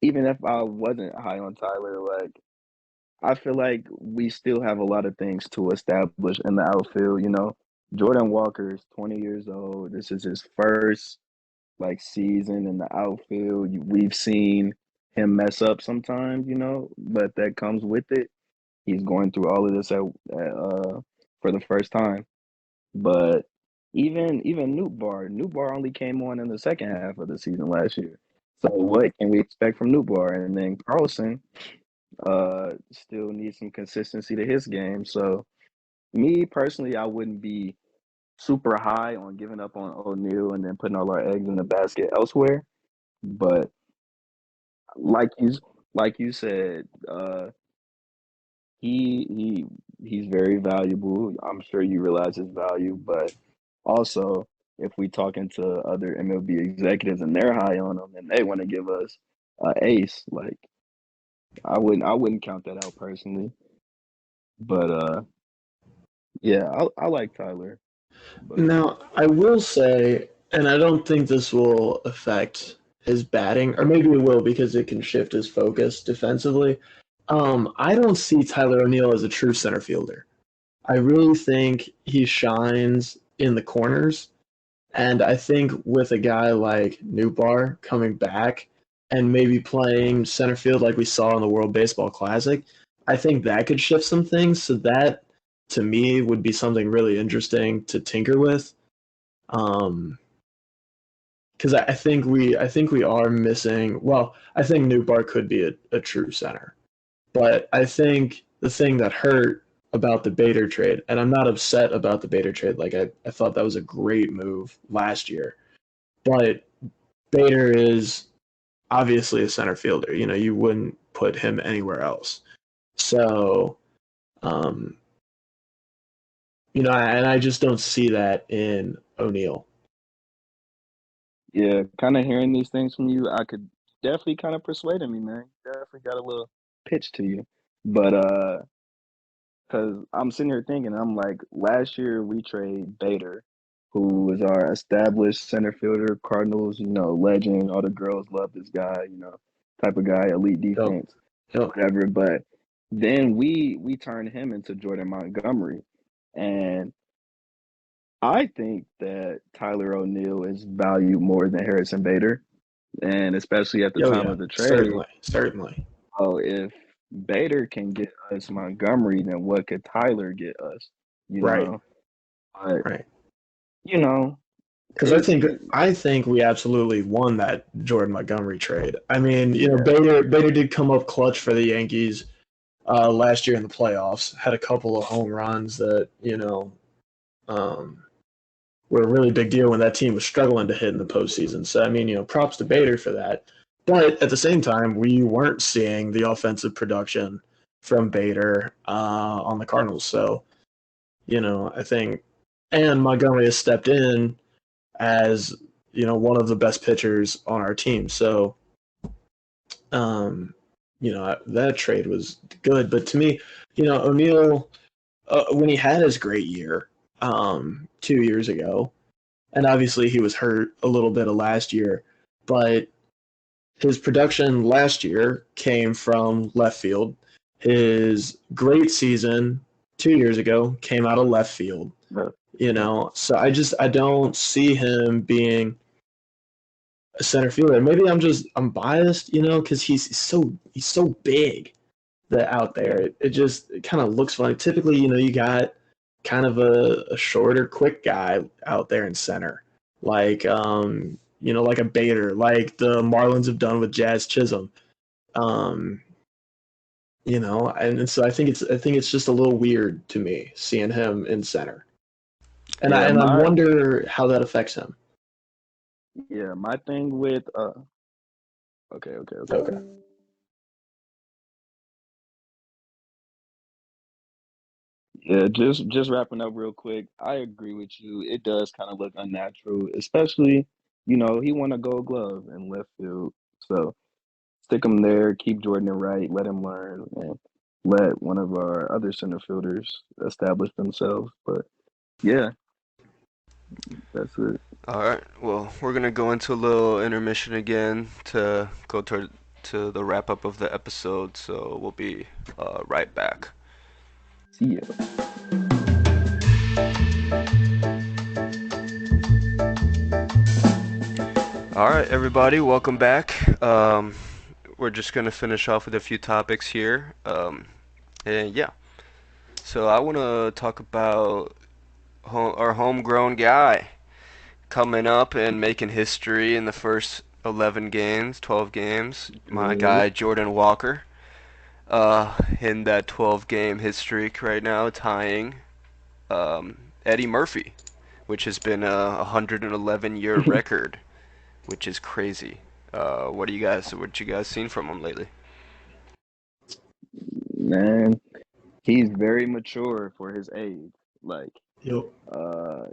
even if I wasn't high on Tyler, like, I feel like we still have a lot of things to establish in the outfield. Jordan Walker is 20 years old. This is his first like season in the outfield. We've seen him mess up sometimes, but that comes with it. He's going through all of this for the first time. But even Newt Bar only came on in the second half of the season last year. So what can we expect from Newt Bar? And then Carlson still needs some consistency to his game. So me personally, I wouldn't be super high on giving up on O'Neal and then putting all our eggs in the basket elsewhere. But like you like you said, he he's very valuable. I'm sure you realize his value, but also if we talking to other MLB executives and they're high on him and they want to give us ace, like I wouldn't count that out personally. But yeah, I like Tyler, but Now, I will say, and I don't think this will affect his batting, or maybe it will because it can shift his focus defensively. I don't see Tyler O'Neill as a true center fielder. I really think he shines in the corners, and I think with a guy like Newbar coming back and maybe playing center field like we saw in the World Baseball Classic, I think that could shift some things. So that, to me, would be something really interesting to tinker with. Um, because I think we are missing. Well, I think Newbar could be a true center, but I think the thing that hurt about the Bader trade, and I'm not upset about the Bader trade. Like I thought that was a great move last year, but Bader is obviously a center fielder. You wouldn't put him anywhere else. So, um, and I just don't see that in O'Neal. yeah, kind of hearing these things from you, I could definitely kind of persuaded me, man. Definitely got a little pitch to you, but because I'm sitting here thinking, I'm like, last year we trade Bader, who is our established center fielder, Cardinals, legend. All the girls love this guy, type of guy, elite Yep. defense, Yep. whatever. But then we turned him into Jordan Montgomery, and I think that Tyler O'Neill is valued more than Harrison Bader, and especially at the Oh time yeah. of the trade. Certainly. Certainly. Oh, if Bader can get us Montgomery, then what could Tyler get us? You Right. know, but Right. you know, because I think we absolutely won that Jordan Montgomery trade. I mean, Yeah, Bader did come up clutch for the Yankees last year in the playoffs. Had a couple of home runs that um, were a really big deal when that team was struggling to hit in the postseason. So I mean, props to Bader for that. But at the same time, we weren't seeing the offensive production from Bader on the Cardinals. So I think, and Montgomery has stepped in as one of the best pitchers on our team. So that trade was good. But to me, O'Neill, when he had his great year 2 years ago, and obviously he was hurt a little bit of last year, but his production last year came from left field. His great season 2 years ago came out of left field. but So I don't see him being a center fielder. Maybe I'm biased, because he's so big that out there it kind of looks funny. Typically, you got kind of a shorter, quick guy out there in center, like like a Bader, like the Marlins have done with Jazz Chisholm. Um, and so I think it's just a little weird to me seeing him in center, and I yeah, and I wonder how that affects him. my thing with okay, okay, okay. Okay. Yeah, just wrapping up real quick. I agree with you. It does kind of look unnatural, especially, he won a Gold Glove in left field. So stick him there, keep Jordan in right, let him learn, and let one of our other center fielders establish themselves. But yeah, that's it. All right. Well, we're gonna go into a little intermission again to go to the wrap up of the episode. So we'll be right back. See ya. All right, everybody, welcome back. We're just gonna finish off with a few topics here. And yeah, so I want to talk about our homegrown guy coming up and making history in the first 11 games, 12 games. My guy Yep. Jordan Walker, in that 12 game hit streak right now, tying Eddie Murphy, which has been a 111-year record, which is crazy. What you guys seen from him lately? Man, he's very mature for his age. Like, Yep.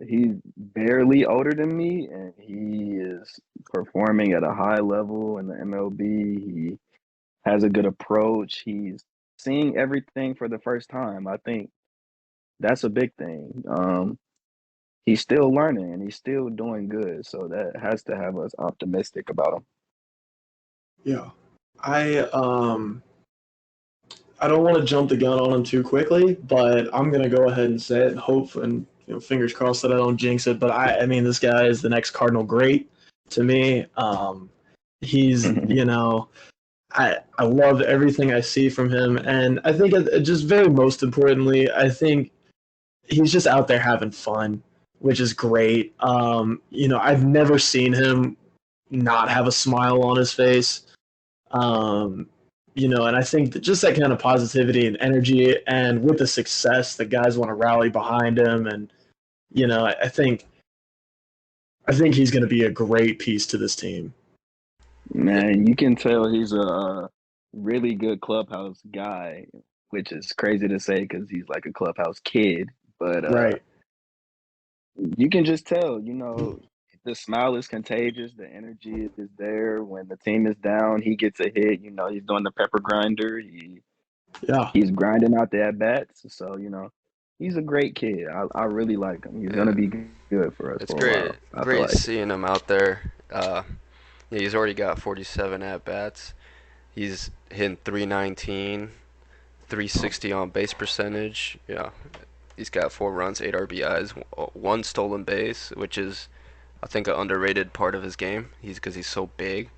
he's barely older than me, and he is performing at a high level in the MLB. He has a good approach. He's seeing everything for the first time. I think that's a big thing. He's still learning and he's still doing good, so that has to have us optimistic about him. Yeah. I I don't want to jump the gun on him too quickly, but I'm gonna go ahead and say it and hope and fingers crossed that I don't jinx it. But I mean this guy is the next Cardinal great to me. He's I love everything I see from him, and I think just very most importantly, I think he's just out there having fun, which is great. I've never seen him not have a smile on his face. Um, and I think that just that kind of positivity and energy, and with the success, the guys want to rally behind him, and I think he's going to be a great piece to this team. Man, you can tell he's a really good clubhouse guy, which is crazy to say because he's like a clubhouse kid. But Right. you can just tell, the smile is contagious, the energy is there. When the team is down, he gets a hit. He's doing the pepper grinder. Yeah. He's grinding out the at bats. So he's a great kid. I really like him. He's gonna Yeah, be good for us it's for a while. I feel great like. seeing him out there. Yeah, he's already got 47 at bats. He's hitting 319, 360 on base percentage. Yeah, he's got 4 runs, 8 RBIs, one stolen base, which is I think an underrated part of his game. Because he's so big.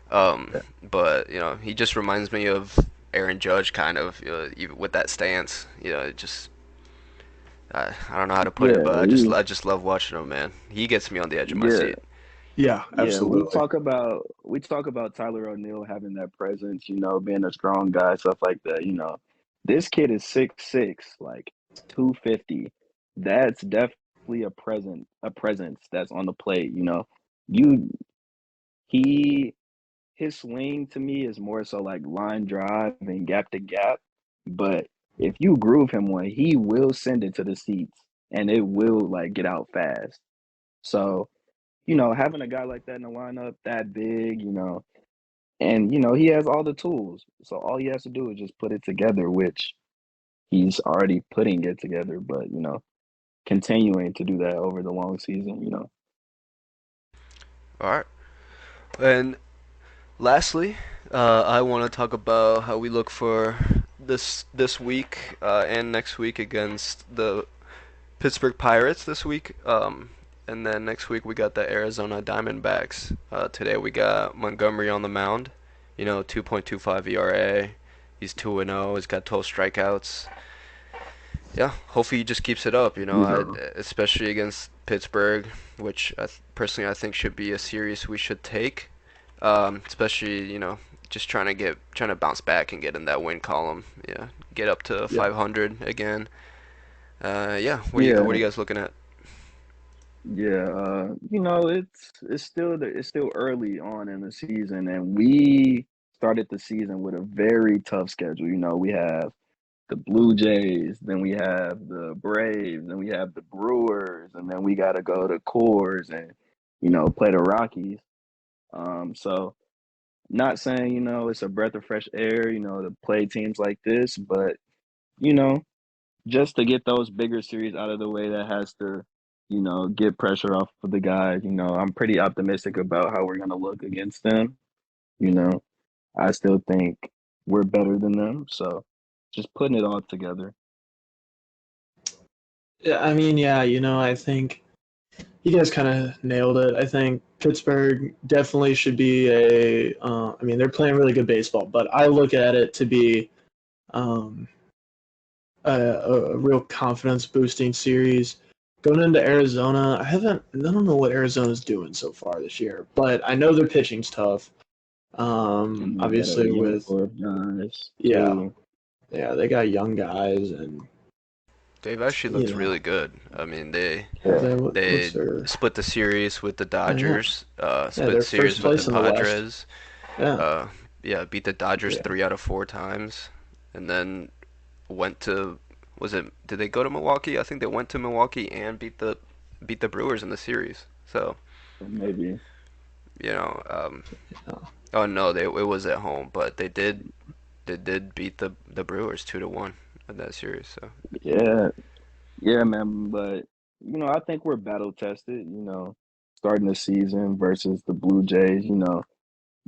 But he just reminds me of Aaron Judge, kind of, even with that stance. It just I don't know how to put it, Yeah, but he, I just love watching him, man. He gets me on the edge of my yeah, seat. Yeah, yeah. absolutely. We talk about Tyler O'Neill having that presence, being a strong guy, stuff like that. This kid is 6'6", like 250. That's definitely a presence that's on the plate. You he his swing to me is more so like line drive and gap to gap. But if you groove him one, he will send it to the seats and it will like get out fast. So, having a guy like that in the lineup, that big, and he has all the tools. So all he has to do is just put it together, which he's already putting it together, but continuing to do that over the long season. All right. And lastly, I want to talk about how we look for this week and next week against the Pittsburgh Pirates this week. And then next week we got the Arizona Diamondbacks. Today we got Montgomery on the mound. 2.25 ERA. He's 2-0. He's got 12 strikeouts. Yeah, hopefully he just keeps it up. Yeah. Especially against Pittsburgh, which personally I think should be a series we should take. Especially just trying to bounce back and get in that win column. Yeah, get up to Yeah. 500 again. Yeah, what are Yeah. you guys looking at? Yeah, it's still early on in the season, and we started the season with a very tough schedule. We have the Blue Jays, then we have the Braves, then we have the Brewers, and then we got to go to Coors and play the Rockies. So not saying it's a breath of fresh air, to play teams like this, but you know just to get those bigger series out of the way that has to, get pressure off of the guys. I'm pretty optimistic about how we're going to look against them. You know, I still think we're better than them. So just putting it all together. Yeah, I mean, yeah, I think you guys kind of nailed it. I think Pittsburgh definitely should be I mean, they're playing really good baseball, but I look at it to be um, a real confidence boosting series. Going into Arizona, I don't know what Arizona's doing so far this year, but I know their pitching's tough. And they got a Obviously young with core of guys yeah, too. yeah, they got young guys, and They've actually you looked know, really good. I mean, they have Yeah. they what's they their split the series with the oh yeah, Dodgers. yeah, Split the they're series first with the place in the West. Padres. Yeah, Uh, yeah, beat the Dodgers yeah. 3 out of 4 times, and then went to was it? Did they go to Milwaukee? I think they went to Milwaukee and beat the Brewers in the series. So Maybe. you know, Yeah. oh no, it was at home, but they did beat the Brewers 2-1 in that series. So Yeah. Yeah, man. But, I think we're battle tested, starting the season versus the Blue Jays.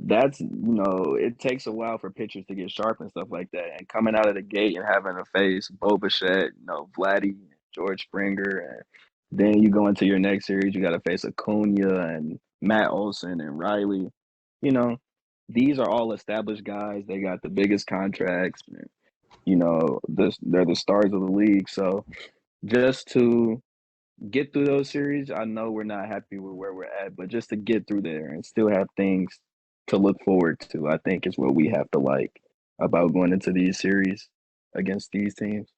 That's it takes a while for pitchers to get sharp and stuff like that. And coming out of the gate and having to face Bo Bichette, Vladdy, George Springer, and then you go into your next series, you got to face Acuna and Matt Olson and Riley. You know, these are all established guys. They got the biggest contracts. And, they're the stars of the league. So just to get through those series, I know we're not happy with where we're at, but just to get through there and still have things to look forward to, I think is what we have to like about going into these series against these teams.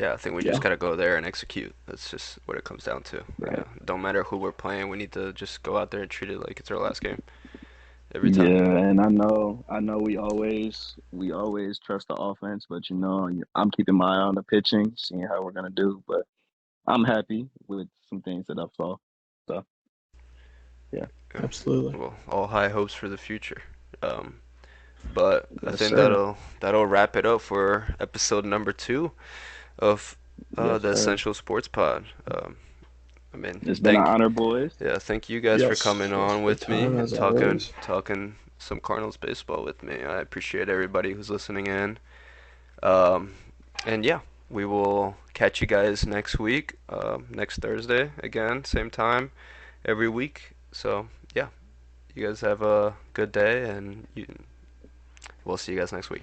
yeah, I think we just Yeah. gotta go there and execute. That's just what it comes down to. Right. Don't matter who we're playing, we need to just go out there and treat it like it's our last game every time. Yeah, and I know we always trust the offense, but I'm keeping my eye on the pitching, seeing how we're gonna do. But I'm happy with some things that I saw. So yeah, Yeah. Absolutely. Well, all high hopes for the future. Um, but I yes, think sir. that'll wrap it up for episode number 2 of Yes, the sir. Essential Sports Pod. I mean, It's been an honor, boys. thank you guys for coming Yes. Yes. on Your with me time and as talking always. talking some Cardinals baseball with me. I appreciate everybody who's listening in. Um, and yeah, we will catch you guys next week, next Thursday again, same time every week. So yeah, you guys have a good day, and we'll see you guys next week.